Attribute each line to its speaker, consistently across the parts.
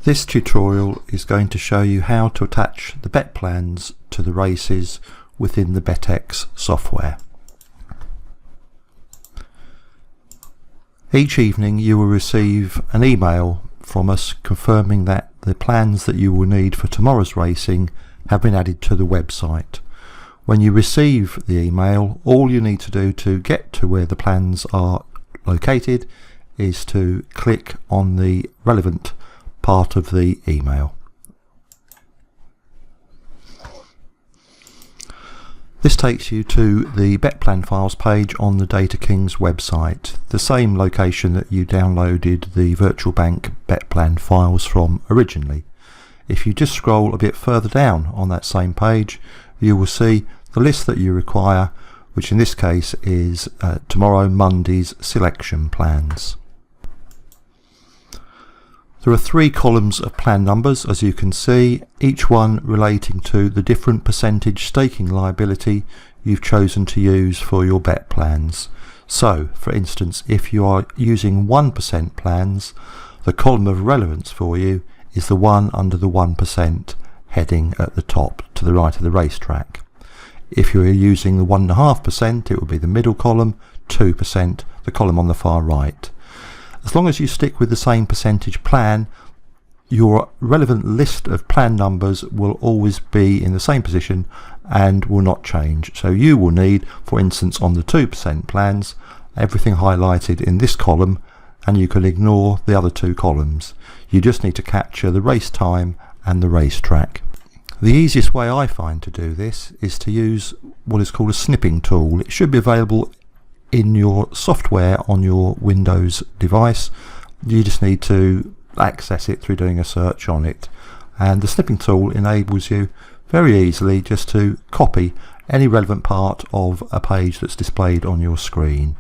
Speaker 1: This tutorial is going to show you how to attach the BETPLANS to the races within the BETEX software. Each evening you will receive an email from us confirming that the plans that you will need for tomorrow's racing have been added to the website. When you receive the email, all you need to do to get to where the plans are located is to click on the relevant part of the email. This takes you to the BETPLAN files page on the DATAKINGS website, the same location that you downloaded the virtual bank BETPLAN files from originally. If you just scroll a bit further down on that same page, you will see the list that you require, which in this case is tomorrow Monday's selection plans. There are 3 columns of plan numbers, as you can see, each one relating to the different percentage staking liability you've chosen to use for your BETPLANS. So, for instance, if you are using 1% plans, the column of relevance for you is the one under the 1% heading at the top to the right of the racetrack. If you're using the 1.5%, it will be the middle column, 2%, the column on the far right. As long as you stick with the same percentage plan, your relevant list of plan numbers will always be in the same position and will not change. So you will need, for instance, on the 2% plans, everything highlighted in this column, and you can ignore the other 2 columns. You just need to capture the race time and the racetrack. The easiest way I find to do this is to use what is called a snipping tool. It should be available in your software on your Windows device. You just need to access it through doing a search on it, and the snipping tool enables you very easily just to copy any relevant part of a page that's displayed on your screen.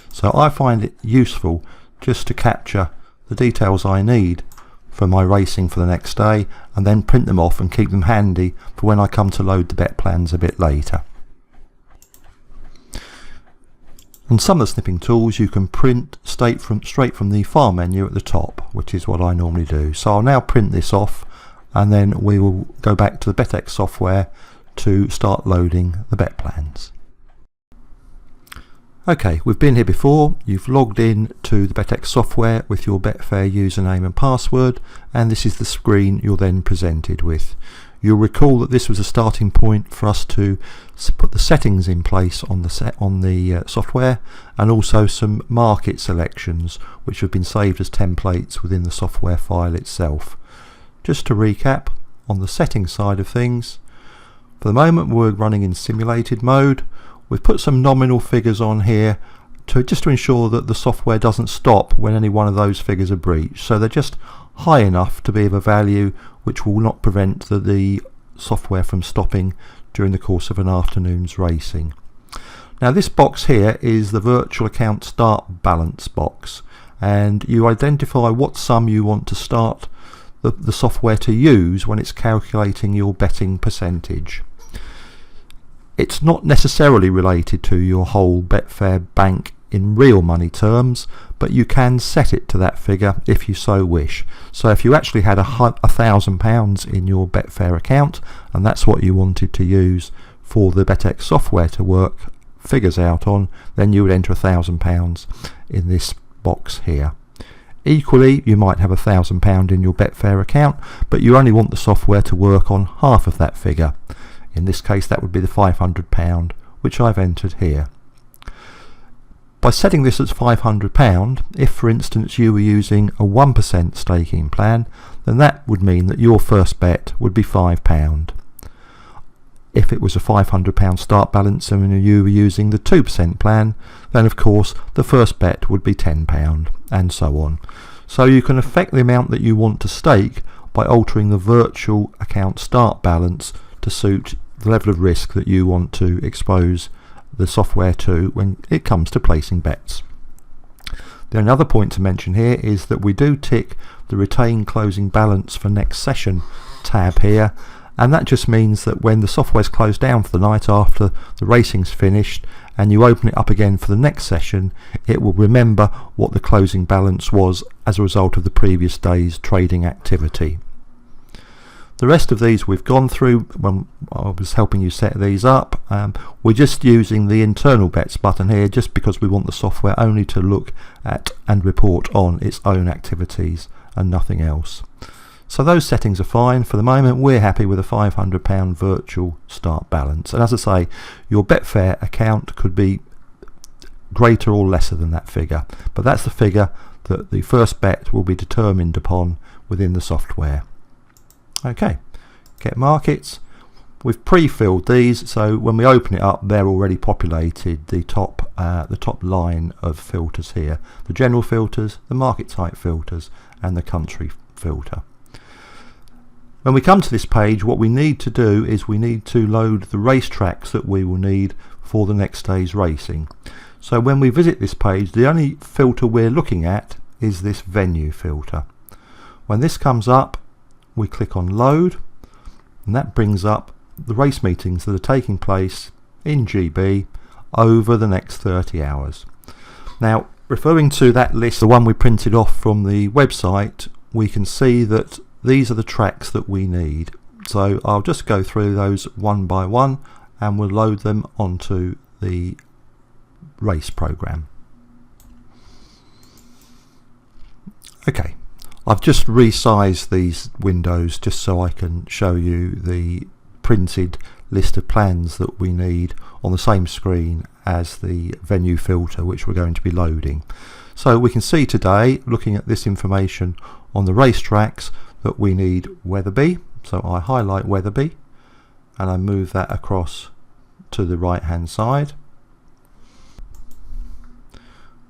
Speaker 1: So I find it useful just to capture the details I need for my racing for the next day and then print them off and keep them handy for when I come to load the BETPLANS a bit later. On some of the snipping tools you can print straight from the file menu at the top, which is what I normally do. So I'll now print this off and then we will go back to the BETEX software to start loading the BETPLANS. Okay, we've been here before. You've logged in to the BETEX software with your Betfair username and password, and this is the screen you're then presented with. You'll recall that this was a starting point for us to put the settings in place on the software, and also some market selections which have been saved as templates within the software file itself. Just to recap, on the settings side of things, for the moment we're running in simulated mode. We've put some nominal figures on here just to ensure that the software doesn't stop when any one of those figures are breached. So they're just high enough to be of a value which will not prevent the software from stopping during the course of an afternoon's racing. Now this box here is the virtual account start balance box, and you identify what sum you want to start the software to use when it's calculating your betting percentage. It's not necessarily related to your whole Betfair bank in real money terms, but you can set it to that figure if you so wish. So if you actually had £1,000 in your Betfair account and that's what you wanted to use for the BETEX software to work figures out on, then you would enter £1,000 in this box here. Equally, you might have £1,000 in your Betfair account, but you only want the software to work on half of that figure. In this case that would be the £500, which I've entered here. By setting this as £500, if for instance you were using a 1% staking plan, then that would mean that your first bet would be £5. If it was a £500 start balance and you were using the 2% plan, then of course the first bet would be £10, and so on. So you can affect the amount that you want to stake by altering the virtual account start balance to suit the level of risk that you want to expose the software to when it comes to placing bets. The another point to mention here is that we do tick the retain closing balance for next session tab here, and that just means that when the software's closed down for the night after the racing's finished and you open it up again for the next session, it will remember what the closing balance was as a result of the previous day's trading activity. The rest of these we've gone through when I was helping you set these up. We're just using the internal bets button here just because we want the software only to look at and report on its own activities and nothing else. So those settings are fine. For the moment we're happy with a £500 virtual start balance, and as I say, your Betfair account could be greater or lesser than that figure, but that's the figure that the first bet will be determined upon within the software. Okay, get markets. We've pre-filled these, so when we open it up they're already populated, the top line of filters here, the general filters, the market type filters and the country filter. When we come to this page, what we need to do is we need to load the racetracks that we will need for the next day's racing. So when we visit this page, the only filter we're looking at is this venue filter. When this comes up, we click on load, and that brings up the race meetings that are taking place in GB over the next 30 hours. Now, referring to that list, the one we printed off from the website, we can see that these are the tracks that we need. So I'll just go through those one by one and we'll load them onto the race program. Okay, I've just resized these windows just so I can show you the printed list of plans that we need on the same screen as the venue filter which we're going to be loading. So we can see today, looking at this information on the racetracks, that we need Wetherby. So I highlight Wetherby and I move that across to the right hand side.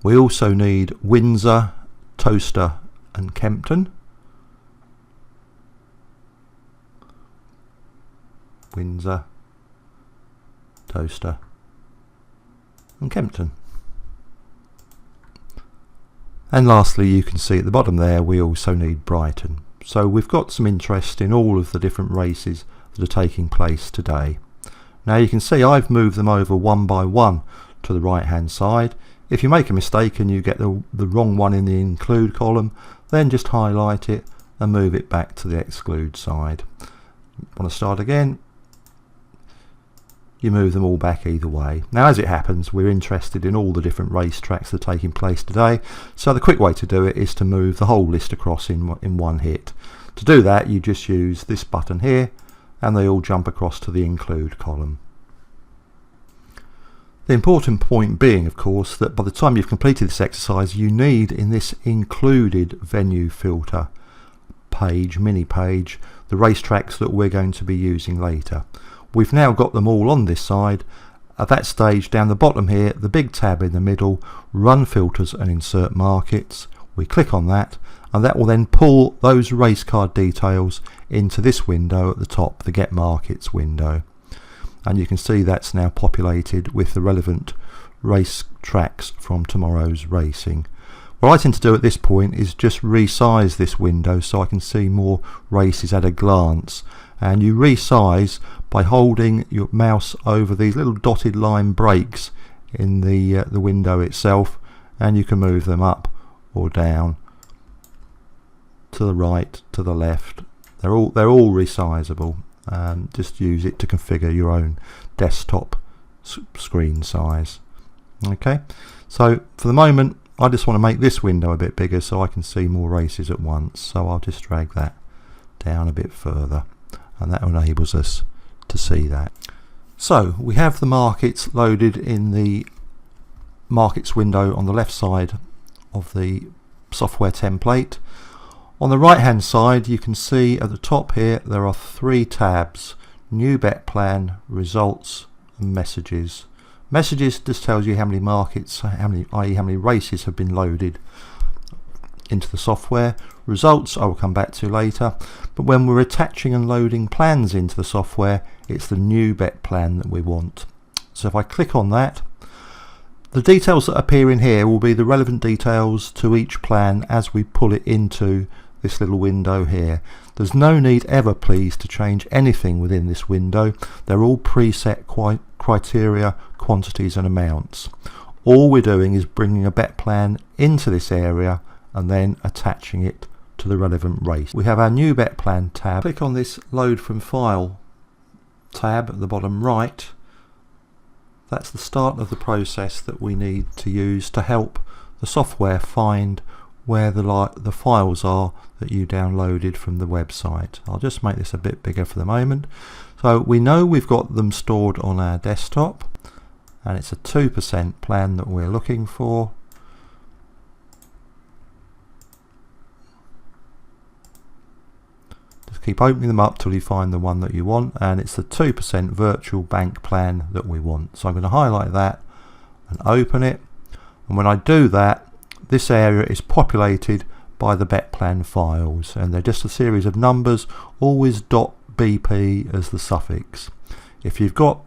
Speaker 1: We also need Windsor, Towcester and Kempton. Windsor, Towcester and Kempton. And lastly, you can see at the bottom there we also need Brighton. So we've got some interest in all of the different races that are taking place today. Now you can see I've moved them over one by one to the right hand side. If you make a mistake and you get the wrong one in the include column, then just highlight it and move it back to the exclude side. Want to start again, you move them all back either way. Now as it happens, we're interested in all the different racetracks that are taking place today, so the quick way to do it is to move the whole list across in one hit. To do that you just use this button here and they all jump across to the include column. The important point being, of course, that by the time you've completed this exercise you need in this included venue filter page, mini page, the racetracks that we're going to be using later. We've now got them all on this side. At that stage down the bottom here, the big tab in the middle, run filters and insert markets. We click on that and that will then pull those race card details into this window at the top, the get markets window. And you can see that's now populated with the relevant race tracks from tomorrow's racing. What I tend to do at this point is just resize this window so I can see more races at a glance. And you resize by holding your mouse over these little dotted line breaks in the window itself, and you can move them up or down, to the right, to the left. They're all resizable. Just use it to configure your own desktop screen size. Okay, so for the moment I just want to make this window a bit bigger so I can see more races at once, so I'll just drag that down a bit further and that enables us to see that. So we have the markets loaded in the markets window on the left side of the software template. On the right hand side you can see at the top here there are 3 tabs: new bet plan, results and messages. Messages just tells you how many markets, i.e. how many races have been loaded into the software. Results I will come back to later, but when we're attaching and loading plans into the software, it's the new bet plan that we want. So if I click on that, the details that appear in here will be the relevant details to each plan as we pull it into this little window here. There's no need ever, please, to change anything within this window. They're all preset criteria, quantities and amounts. All we're doing is bringing a bet plan into this area and then attaching it to the relevant race. We have our new bet plan tab. Click on this load from file tab at the bottom right. That's the start of the process that we need to use to help the software find where the files are that you downloaded from the website. I'll just make this a bit bigger for the moment. So we know we've got them stored on our desktop, and it's a 2% plan that we're looking for. Just keep opening them up till you find the one that you want, and it's the 2% virtual bank plan that we want. So I'm going to highlight that and open it, and when I do that, this area is populated by the bet plan files, and they're just a series of numbers, always .bp as the suffix. If you've got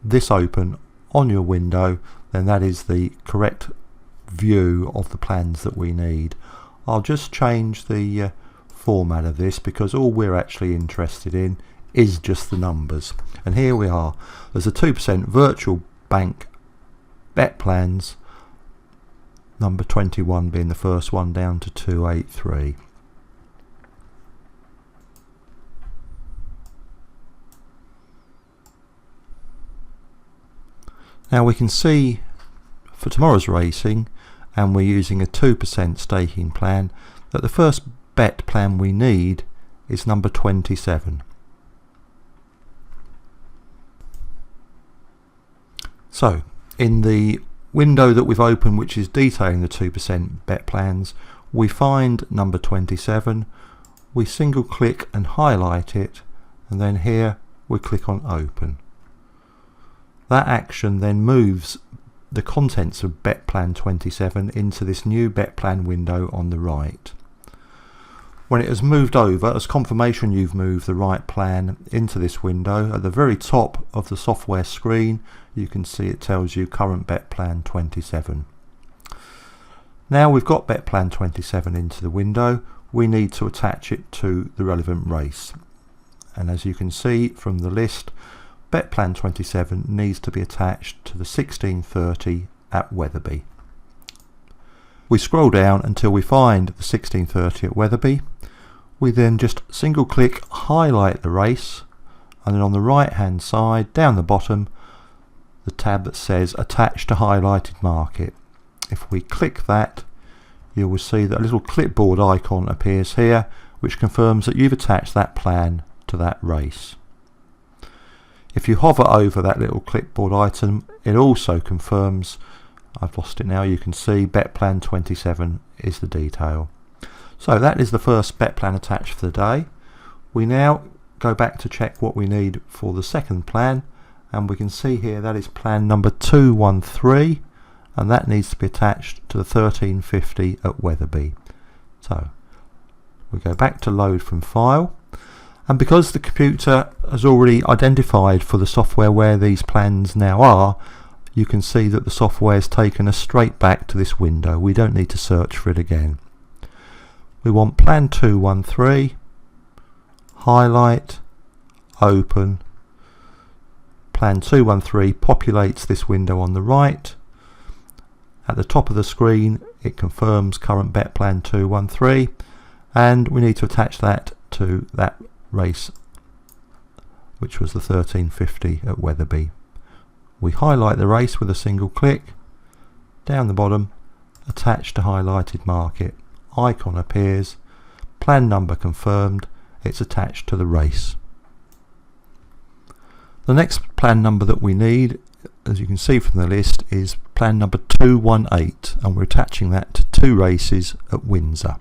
Speaker 1: this open on your window, then that is the correct view of the plans that we need. I'll just change the format of this because all we're actually interested in is just the numbers. And here we are. There's a 2% virtual bank bet plans, number 21 being the first one down to 283. Now we can see for tomorrow's racing, and we're using a 2% staking plan, that the first bet plan we need is number 27. So in the window that we've opened, which is detailing the 2% bet plans, we find number 27, we single click and highlight it, and then here we click on open. That action then moves the contents of bet plan 27 into this new bet plan window on the right. When it has moved over, as confirmation you've moved the right plan into this window, at the very top of the software screen you can see it tells you current bet plan 27. Now we've got bet plan 27 into the window, we need to attach it to the relevant race, and as you can see from the list, bet plan 27 needs to be attached to the 1630 at Wetherby. We scroll down until we find the 1630 at Wetherby. We then just single click, highlight the race, and then on the right hand side down the bottom the tab that says attach to highlighted market. If we click that, you will see that a little clipboard icon appears here which confirms that you've attached that plan to that race. If you hover over that little clipboard item, it also confirms, I've lost it now, you can see bet plan 27 is the detail. So that is the first bet plan attached for the day. We now go back to check what we need for the second plan, and we can see here that is plan number 213, and that needs to be attached to the 1350 at Wetherby. So we go back to load from file, and because the computer has already identified for the software where these plans now are, you can see that the software has taken us straight back to this window. We don't need to search for it again. We want plan 213, highlight, open. Plan 213 populates this window on the right. At the top of the screen it confirms current bet plan 213, and we need to attach that to that race, which was the 1350 at Wetherby. We highlight the race with a single click. Down the bottom, attach to highlighted market icon appears, plan number confirmed, it's attached to the race. The next plan number that we need, as you can see from the list, is plan number 218, and we're attaching that to 2 races at Windsor.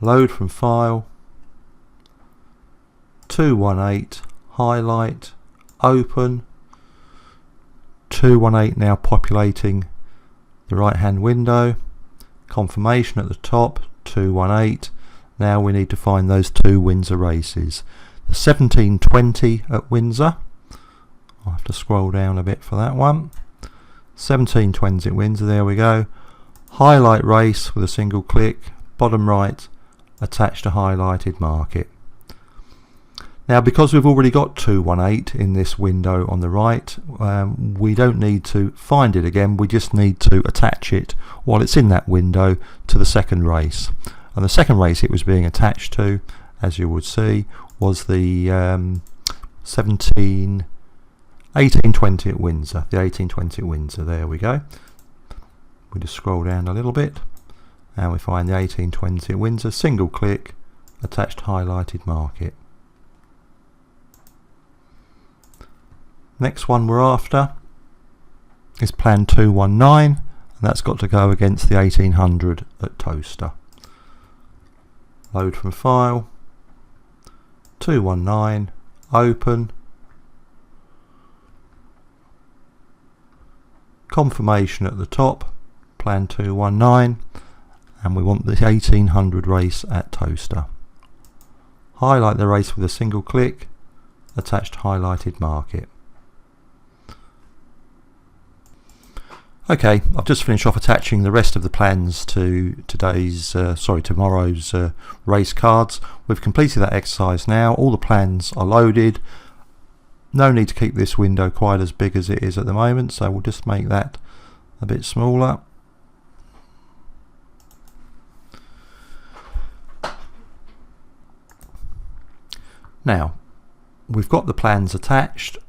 Speaker 1: Load from file, 218, highlight, open. 218 now populating the right hand window, confirmation at the top, 218. Now we need to find those 2 Windsor races. The 1720 at Windsor, I'll have to scroll down a bit for that one. 1720 at Windsor, there we go. Highlight race with a single click, bottom right, attach to highlighted market. Now, because we've already got 218 in this window on the right, we don't need to find it again, we just need to attach it while it's in that window to the second race. And the second race it was being attached to, as you would see, was the 1820 at Windsor, the 1820 at Windsor. There we go. We just scroll down a little bit and we find the 1820 at Windsor, single click, attached highlighted market. Next one we're after is plan 219, and that's got to go against the 1800 at Toaster. Load from file, 219, open, confirmation at the top, plan 219, and we want the 1800 race at Toaster. Highlight the race with a single click, attached highlighted market. Okay, I've just finished off attaching the rest of the plans to tomorrow's race cards. We've completed that exercise now. All the plans are loaded. No need to keep this window quite as big as it is at the moment, so we'll just make that a bit smaller. Now, we've got the plans attached.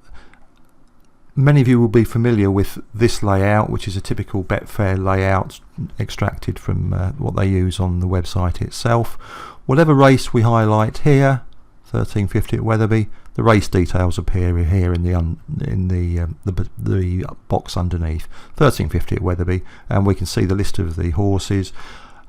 Speaker 1: Many of you will be familiar with this layout, which is a typical Betfair layout extracted from what they use on the website itself. Whatever race we highlight here, 1350 at Wetherby, the race details appear here in the box underneath. 1350 at Wetherby, and we can see the list of the horses.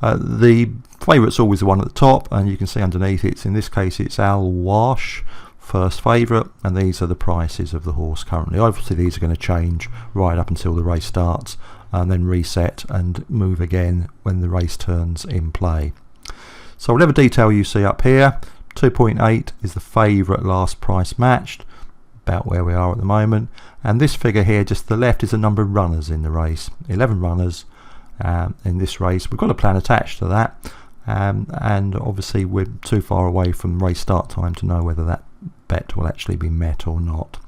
Speaker 1: The favourite's always the one at the top, and you can see underneath it's, in this case, it's Al Wash, first favourite, and these are the prices of the horse currently. Obviously these are going to change right up until the race starts and then reset and move again when the race turns in play. So whatever detail you see up here, 2.8 is the favourite last price matched, about where we are at the moment, and this figure here just to the left is the number of runners in the race. 11 runners in this race. We've got a plan attached to that, and obviously we're too far away from race start time to know whether that bet will actually be met or not.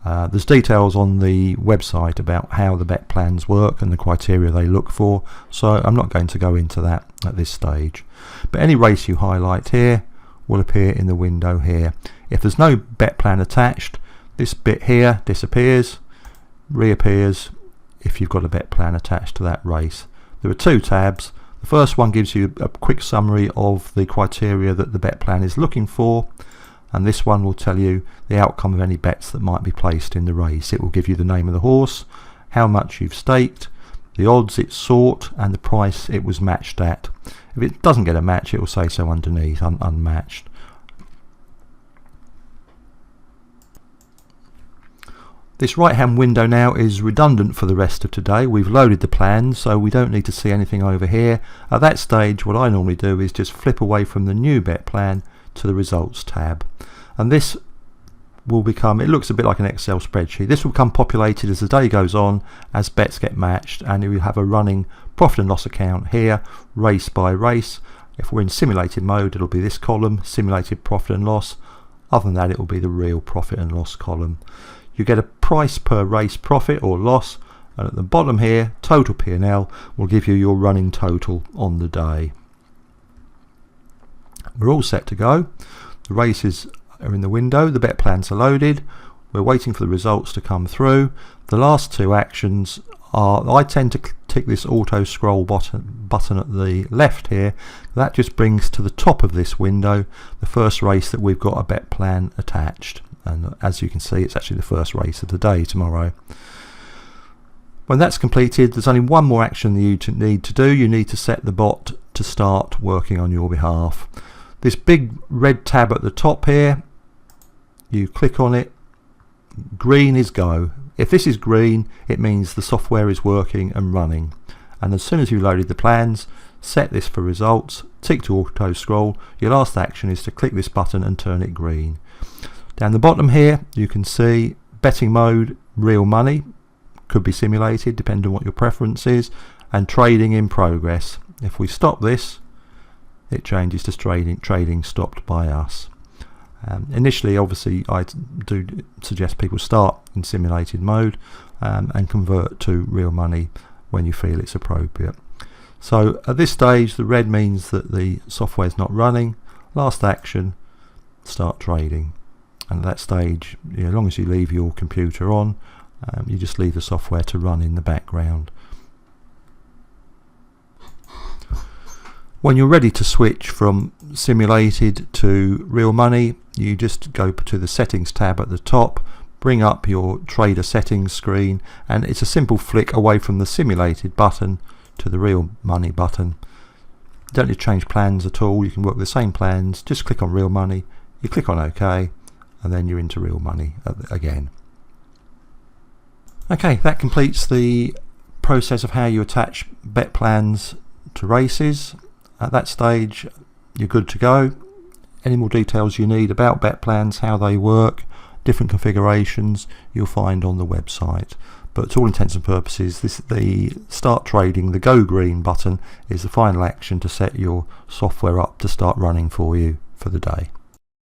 Speaker 1: There's details on the website about how the bet plans work and the criteria they look for, so I'm not going to go into that at this stage. But any race you highlight here will appear in the window here. If there's no bet plan attached, this bit here disappears, reappears if you've got a bet plan attached to that race. There are two tabs. The first one gives you a quick summary of the criteria that the bet plan is looking for, and this one will tell you the outcome of any bets that might be placed in the race. It will give you the name of the horse, how much you've staked, the odds it sought, and the price it was matched at. If it doesn't get a match, it will say so underneath, unmatched. This right hand window now is redundant for the rest of today. We've loaded the plans, so we don't need to see anything over here. At that stage, what I normally do is just flip away from the new bet plan to the results tab, and this will become, it looks a bit like an Excel spreadsheet. This will become populated as the day goes on, as bets get matched, and you have a running profit and loss account here, race by race. If we're in simulated mode, it'll be this column, simulated profit and loss. Other than that, it will be the real profit and loss column. You get a price per race profit or loss, and at the bottom here, total P&L will give you your running total on the day. We're all set to go. The races are in the window, the bet plans are loaded, we're waiting for the results to come through. The last two actions are, I tend to tick this auto scroll button at the left here. That just brings to the top of this window the first race that we've got a bet plan attached, and as you can see, it's actually the first race of the day tomorrow. When that's completed, there's only one more action that you need to do. You need to set the bot to start working on your behalf. This big red tab at the top here, you click on it. Green is go. If this is green, it means the software is working and running. And as soon as you've loaded the plans, set this for results, tick to auto scroll. Your last action is to click this button and turn it green. Down the bottom here, you can see betting mode, real money, could be simulated depending on what your preference is, and trading in progress. If we stop this it changes to trading stopped by us. Initially, obviously, I do suggest people start in simulated mode and convert to real money when you feel it's appropriate. So at this stage, the red means that the software is not running. Last action, start trading. And at that stage, as long as you leave your computer on, you just leave the software to run in the background. When you're ready to switch from simulated to real money, you just go to the settings tab at the top, bring up your trader settings screen, and it's a simple flick away from the simulated button to the real money button. You don't need to change plans at all. You can work with the same plans. Just click on real money, you click on OK, and then you're into real money again. Okay, that completes the process of how you attach BETPLANS to races. At that stage, you're good to go. Any more details you need about BETPLANS, how they work, different configurations, you'll find on the website. But to all intents and purposes, the start trading, the go green button, is the final action to set your software up to start running for you for the day.